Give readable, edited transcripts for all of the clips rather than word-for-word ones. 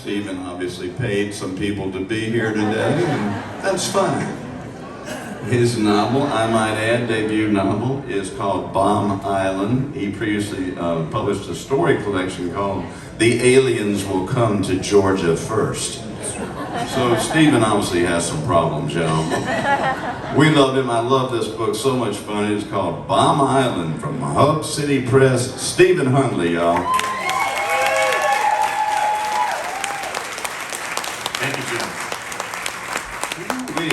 Stephen obviously paid some people to be here today, and that's fine. His novel, I might add, debut novel, is called Bomb Island. He previously published a story collection called The Aliens Will Come to Georgia First. So Stephen obviously has some problems, y'all. We love him. I love this book. So much fun. It's called Bomb Island from Hub City Press. Stephen Hundley, y'all. Thank you, Jim.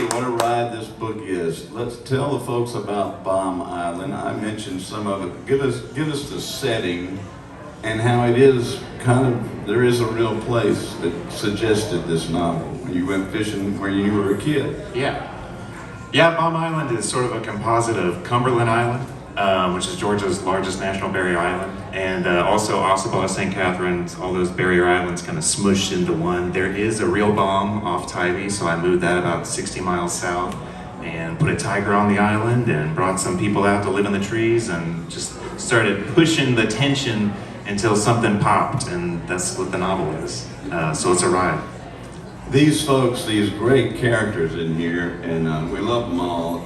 What a ride this book is. Let's tell the folks about Bomb Island. I mentioned some of it. Give us the setting and how it is there is a real place that suggested this novel. You went fishing when you were a kid. Yeah, Bomb Island is sort of a composite of Cumberland Island, which is Georgia's largest national barrier island, and also Ossabaw, St. Catherine's, all those barrier islands kind of smushed into one. There is a real bomb off Tybee, so I moved that about 60 miles south and put a tiger on the island and brought some people out to live in the trees and just started pushing the tension until something popped, and that's what the novel is. So it's a ride. These folks, these great characters in here, and we love them all.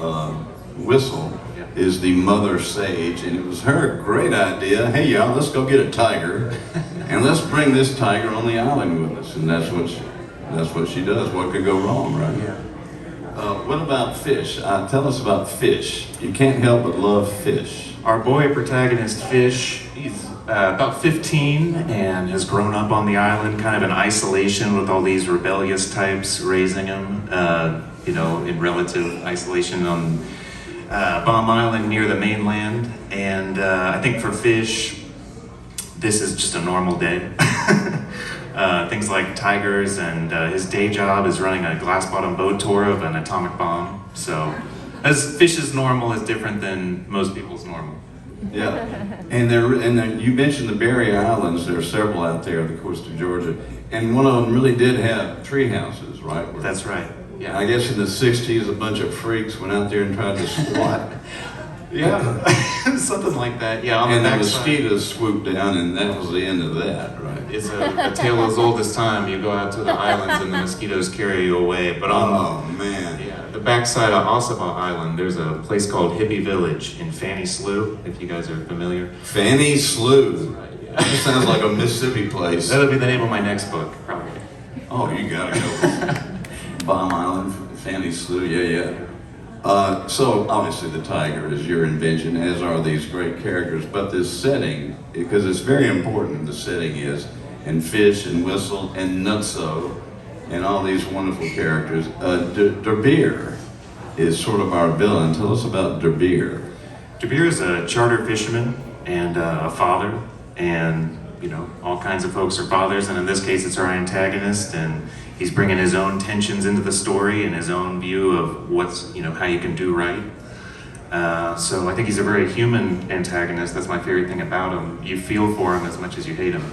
Whistle is the mother sage, and it was her great idea. Hey y'all, let's go get a tiger, and let's bring this tiger on the island with us. And that's what she does. What could go wrong, right? Yeah. What about Fish? Tell us about Fish. You can't help but love Fish. Our boy protagonist, Fish, he's about 15 and has grown up on the island, kind of in isolation with all these rebellious types raising him, in relative isolation on Bomb Island near the mainland. And I think for Fish, this is just a normal day. Things like tigers, and his day job is running a glass-bottom boat tour of an atomic bomb. So, as Fish's normal is different than most people's normal. Yeah, and you mentioned the Barrier Islands. There are several out there on the coast of Georgia, and one of them really did have tree houses, right? That's right. Yeah. I guess in the '60s, a bunch of freaks went out there and tried to squat. Yeah, something like that. Yeah, on and the the backside. mosquitoes swooped down, and that was the end of that, right? It's a tale as old as time. You go out to the islands and the mosquitoes carry you away. But on the backside of Ossabaw Island, there's a place called Hippie Village in Fanny Slough, if you guys are familiar. Fanny Slough. Right, yeah. That sounds like a Mississippi place. That'll be the name of my next book, probably. Oh, you gotta go. Bomb Island, Fanny Slough, yeah. So obviously the tiger is your invention, as are these great characters, but this setting, because it's very important, the setting is, and Fish and Whistle and Nutso and all these wonderful characters. Der Beer is sort of our villain. Tell us about Der Beer. Der Beer is a charter fisherman and a father, and all kinds of folks are fathers, and in this case it's our antagonist, and he's bringing his own tensions into the story and his own view of what's, how you can do right. So I think he's a very human antagonist. That's my favorite thing about him. You feel for him as much as you hate him.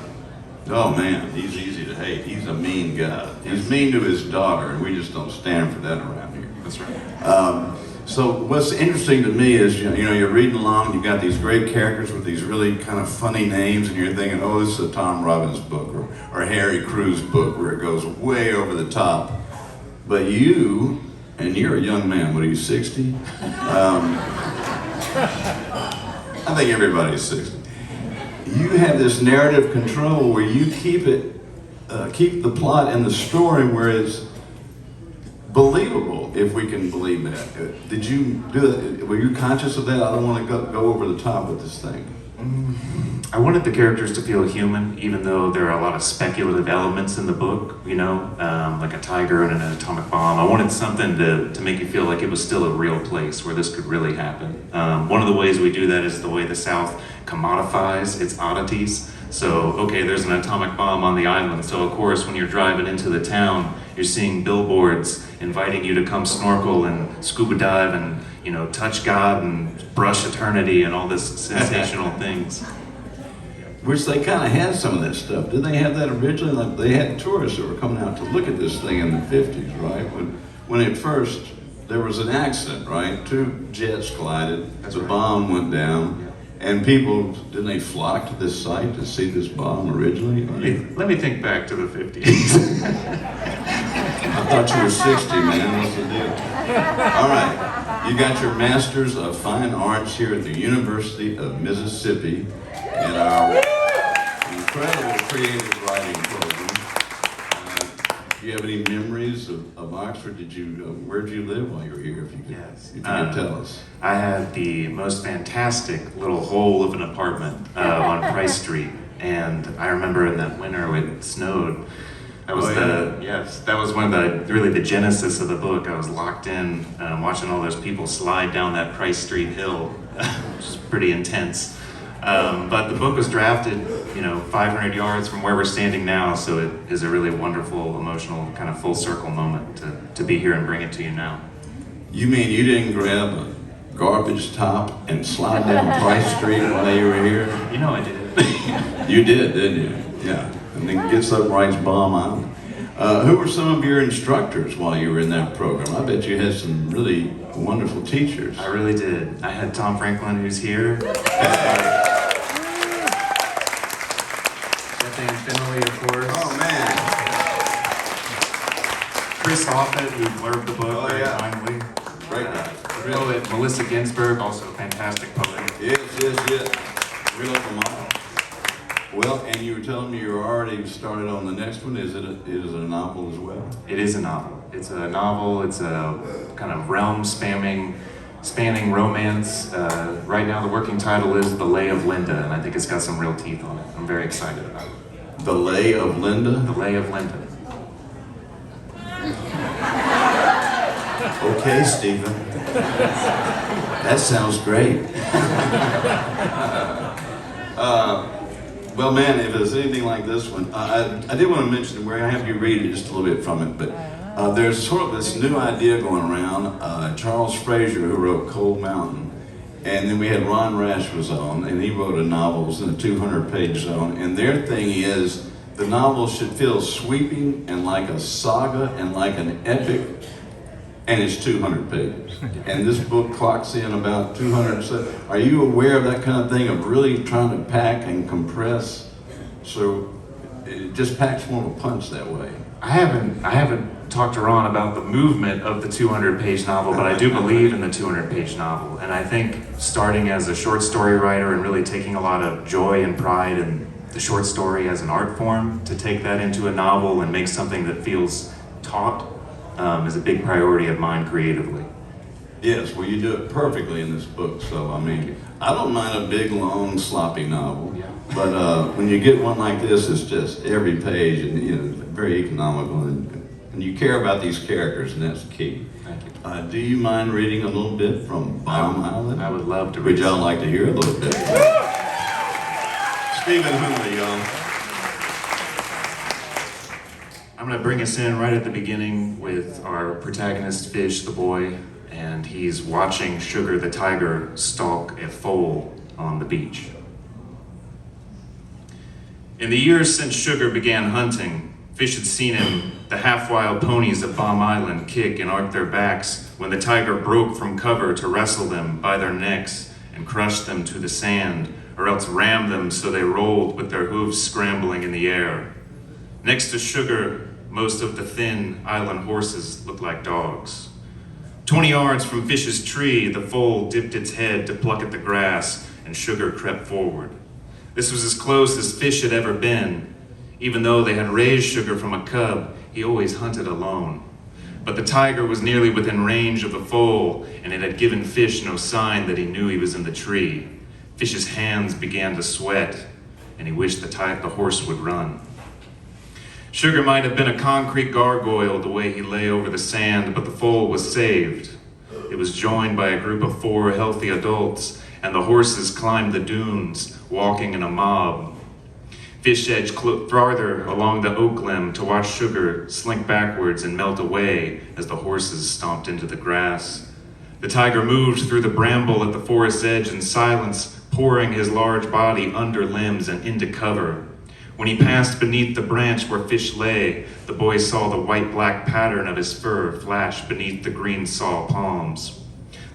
Oh man, he's easy to hate. He's a mean guy. He's mean to his daughter, and we just don't stand for that around here. That's right. So what's interesting to me is, you're reading along, you've got these great characters with these really kind of funny names, and you're thinking, oh, this is a Tom Robbins book or Harry Crews book where it goes way over the top. But you're a young man, what are you, 60? I think everybody's 60. You have this narrative control where you keep the plot and the story where it's believable, if we can believe that. Did you do that? Were you conscious of that? I don't want to go over the top with this thing. I wanted the characters to feel human, even though there are a lot of speculative elements in the book, like a tiger and an atomic bomb. I wanted something to make you feel like it was still a real place where this could really happen. One of the ways we do that is the way the South commodifies its oddities. So, okay, there's an atomic bomb on the island, so of course when you're driving into the town, you're seeing billboards inviting you to come snorkel and scuba dive and, touch God and brush eternity and all this sensational things. Which they kind of had some of that stuff. Did they have that originally? Like they had tourists that were coming out to look at this thing in the 50s, right? When at first there was an accident, right? 2 jets collided, the bomb went down, And people, didn't they flock to this site to see this bomb originally? Let me think back to the 50s. I thought you were 60, man. What's the deal? All right. You got your Masters of Fine Arts here at the University of Mississippi in our incredible creative writing program. Do you have any memories of Oxford? Where'd you live while you were here, if you could tell us? I had the most fantastic little hole of an apartment on Price Street, and I remember in that winter it snowed. That was that was when the genesis of the book. I was locked in, watching all those people slide down that Price Street hill, which is pretty intense. But the book was drafted, 500 yards from where we're standing now, so it is a really wonderful, emotional, kind of full circle moment to be here and bring it to you now. You mean you didn't grab a garbage top and slide down Price Street while you were here? I did. You did, didn't you? Yeah. And then Gets Up Writes Bomb Island. Who were some of your instructors while you were in that program? I bet you had some really wonderful teachers. I really did. I had Tom Franklin, who's here. Finley, of course. Oh, man. Chris Offit, who blurbed the book very kindly. Great guy. Poet Melissa Ginsberg, also a fantastic poet. Yes. We love them all. Well, and you were telling me you're already started on the next one. Is it a novel as well? It is a novel. It's a novel. It's a kind of realm-spanning romance. Right now, the working title is The Lay of Linda, and I think it's got some real teeth on it. I'm very excited about it. The Lay of Linda? The Lay of Linda. Okay, Stephen. That sounds great. Well, man, if it's anything like this one, I did want to mention where I have you read it just a little bit from it, but there's sort of this new idea going around. Charles Frazier, who wrote Cold Mountain, and then we had Ron Rash was on, and he wrote a novel, it was in the 200-page zone, and their thing is the novel should feel sweeping and like a saga and like an epic, and it's 200 pages. And this book clocks in about 200. So are you aware of that kind of thing, of really trying to pack and compress? So it just packs more of a punch that way. I haven't talked to Ron about the movement of the 200-page novel, but I do believe in the 200-page novel. And I think starting as a short story writer and really taking a lot of joy and pride in the short story as an art form, to take that into a novel and make something that feels taut is a big priority of mine creatively. Yes, well, you do it perfectly in this book. So, I mean, I don't mind a big, long, sloppy novel. Yeah. But when you get one like this, it's just every page and very economical. And you care about these characters, and that's key. Thank you. Do you mind reading a little bit from Bomb Island? I would love to read. Would y'all like to hear a little bit? Stephen Hundley, y'all. I'm going to bring us in right at the beginning with our protagonist, Fish, the boy, and he's watching Sugar the tiger stalk a foal on the beach. In the years since Sugar began hunting, Fish had seen the half-wild ponies of Bomb Island kick and arc their backs when the tiger broke from cover to wrestle them by their necks and crush them to the sand, or else ram them so they rolled with their hooves scrambling in the air. Next to Sugar, most of the thin island horses looked like dogs. 20 yards from Fish's tree, the foal dipped its head to pluck at the grass, and Sugar crept forward. This was as close as Fish had ever been. Even though they had raised Sugar from a cub, he always hunted alone. But the tiger was nearly within range of the foal, and it had given Fish no sign that he knew he was in the tree. Fish's hands began to sweat, and he wished the horse would run. Sugar might have been a concrete gargoyle the way he lay over the sand, but the foal was saved. It was joined by a group of 4 healthy adults, and the horses climbed the dunes, walking in a mob. Fish edged farther along the oak limb to watch Sugar slink backwards and melt away as the horses stomped into the grass. The tiger moved through the bramble at the forest's edge in silence, pouring his large body under limbs and into cover. When he passed beneath the branch where Fish lay, the boy saw the white-black pattern of his fur flash beneath the green saw palms.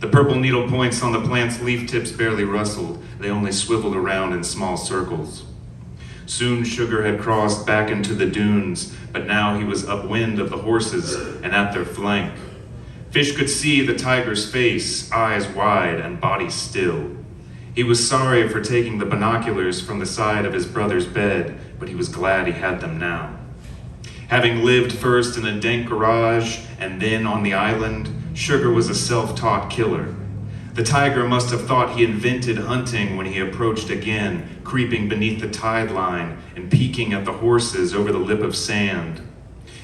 The purple needle points on the plant's leaf tips barely rustled. They only swiveled around in small circles. Soon Sugar had crossed back into the dunes, but now he was upwind of the horses and at their flank. Fish could see the tiger's face, eyes wide and body still. He was sorry for taking the binoculars from the side of his brother's bed, but he was glad he had them now. Having lived first in a dank garage and then on the island, Sugar was a self-taught killer. The tiger must have thought he invented hunting when he approached again, creeping beneath the tide line and peeking at the horses over the lip of sand.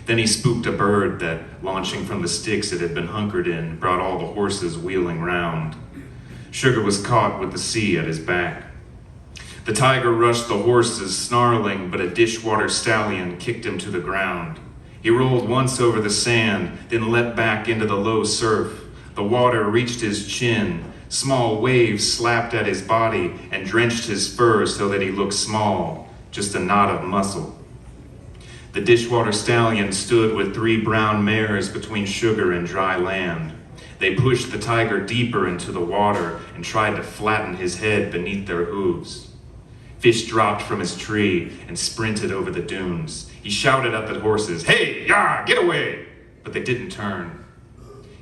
Then he spooked a bird that, launching from the sticks it had been hunkered in, brought all the horses wheeling round. Sugar was caught with the sea at his back. The tiger rushed the horses, snarling, but a dishwater stallion kicked him to the ground. He rolled once over the sand, then leapt back into the low surf. The water reached his chin. Small waves slapped at his body and drenched his fur so that he looked small, just a knot of muscle. The dishwater stallion stood with 3 brown mares between Sugar and dry land. They pushed the tiger deeper into the water and tried to flatten his head beneath their hooves. Fish dropped from his tree and sprinted over the dunes. He shouted at the horses, "Hey, yah, get away!" But they didn't turn.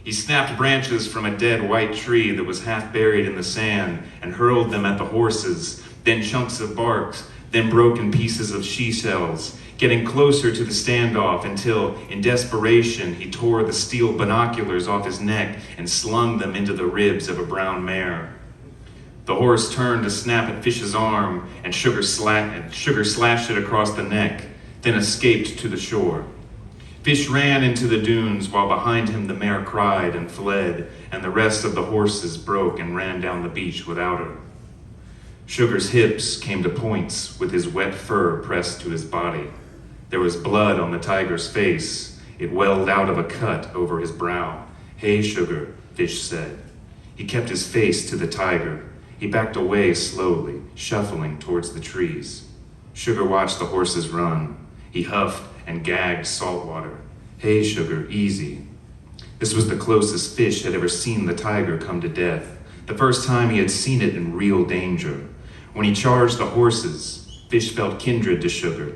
He snapped branches from a dead white tree that was half buried in the sand and hurled them at the horses, then chunks of bark, then broken pieces of seashells, getting closer to the standoff until, in desperation, he tore the steel binoculars off his neck and slung them into the ribs of a brown mare. The horse turned to snap at Fish's arm, and Sugar slashed it across the neck, then escaped to the shore. Fish ran into the dunes while behind him the mare cried and fled, and the rest of the horses broke and ran down the beach without her. Sugar's hips came to points with his wet fur pressed to his body. There was blood on the tiger's face. It welled out of a cut over his brow. "Hey, Sugar," Fish said. He kept his face to the tiger. He backed away slowly, shuffling towards the trees. Sugar watched the horses run. He huffed and gagged salt water. "Hey, Sugar, easy." This was the closest Fish had ever seen the tiger come to death, the first time he had seen it in real danger. When he charged the horses, Fish felt kindred to Sugar.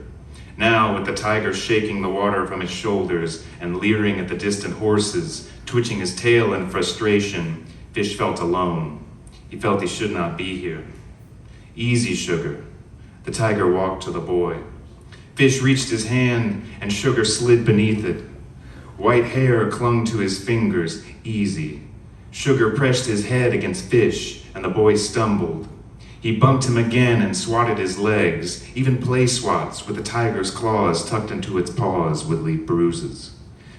Now, with the tiger shaking the water from his shoulders and leering at the distant horses, twitching his tail in frustration, Fish felt alone. He felt he should not be here. "Easy, Sugar." The tiger walked to the boy. Fish reached his hand, and Sugar slid beneath it. White hair clung to his fingers. "Easy." Sugar pressed his head against Fish, and the boy stumbled. He bumped him again and swatted his legs. Even play swats with the tiger's claws tucked into its paws would leave bruises.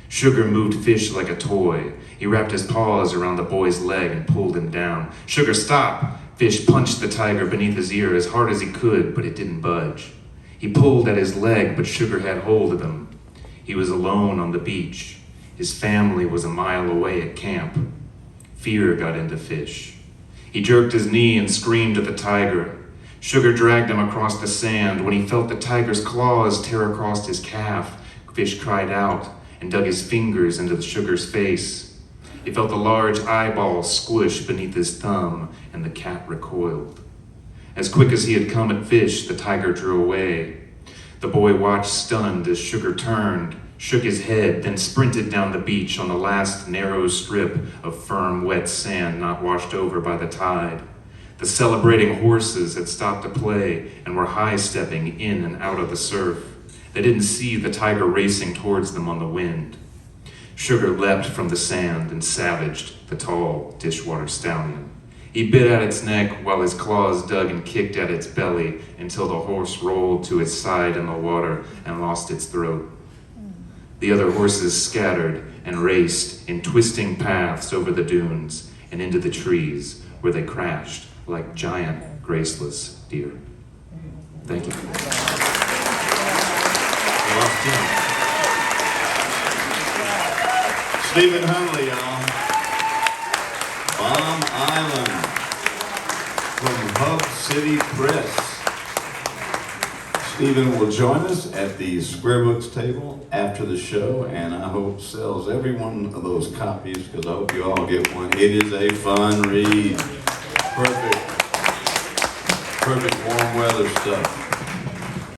Sugar moved Fish like a toy. He wrapped his paws around the boy's leg and pulled him down. "Sugar, stop!" Fish punched the tiger beneath his ear as hard as he could, but it didn't budge. He pulled at his leg, but Sugar had hold of him. He was alone on the beach. His family was a mile away at camp. Fear got into Fish. He jerked his knee and screamed at the tiger. Sugar dragged him across the sand. When he felt the tiger's claws tear across his calf, Fish cried out and dug his fingers into the Sugar's face. He felt a large eyeball squish beneath his thumb, and the cat recoiled. As quick as he had come at Fish, the tiger drew away. The boy watched stunned as Sugar turned, shook his head, then sprinted down the beach on the last narrow strip of firm, wet sand not washed over by the tide. The celebrating horses had stopped to play and were high-stepping in and out of the surf. They didn't see the tiger racing towards them on the wind. Sugar leapt from the sand and savaged the tall dishwater stallion. He bit at its neck while his claws dug and kicked at its belly until the horse rolled to its side in the water and lost its throat. The other horses scattered and raced in twisting paths over the dunes and into the trees where they crashed like giant, graceless deer. Thank you. Stephen Hundley, y'all. Bomb Island from Hub City Press. Stephen will join us at the Square Books table after the show, and I hope sells every one of those copies, because I hope you all get one. It is a fun read. Perfect warm weather stuff.